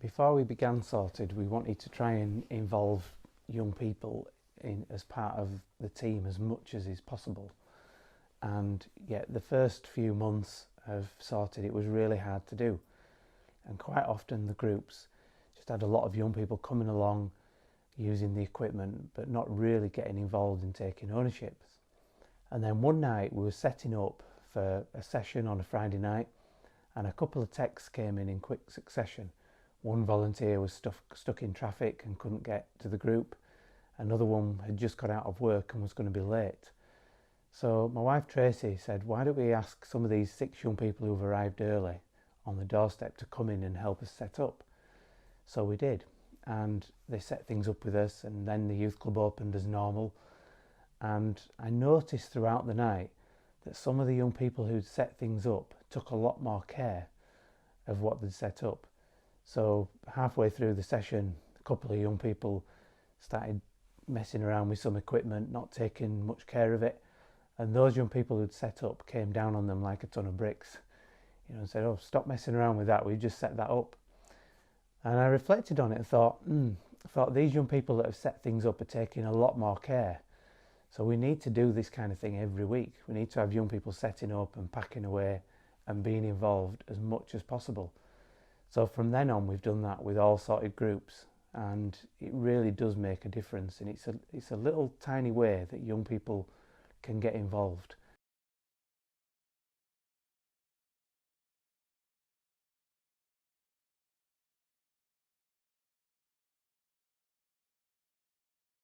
before we began Sorted, we wanted to try and involve young people as part of the team as much as is possible. And yet the first few months of Sorted, it was really hard to do. And quite often the groups just had a lot of young people coming along, using the equipment, but not really getting involved in taking ownership. And then one night we were setting up for a session on a Friday night, and a couple of texts came in quick succession. One volunteer was stuck in traffic and couldn't get to the group. Another one had just got out of work and was going to be late. So my wife Tracy said, why don't we ask some of these 6 young people who've arrived early on the doorstep to come in and help us set up. So we did, and they set things up with us, and then the youth club opened as normal. And I noticed throughout the night that some of the young people who'd set things up took a lot more care of what they'd set up. So halfway through the session, a couple of young people started messing around with some equipment, not taking much care of it. And those young people who'd set up came down on them like a ton of bricks, and said, oh, stop messing around with that, we just set that up. And I reflected on it and thought these young people that have set things up are taking a lot more care. So we need to do this kind of thing every week. We need to have young people setting up and packing away and being involved as much as possible. So from then on, we've done that with all Sorted groups, and it really does make a difference. And it's a little tiny way that young people can get involved.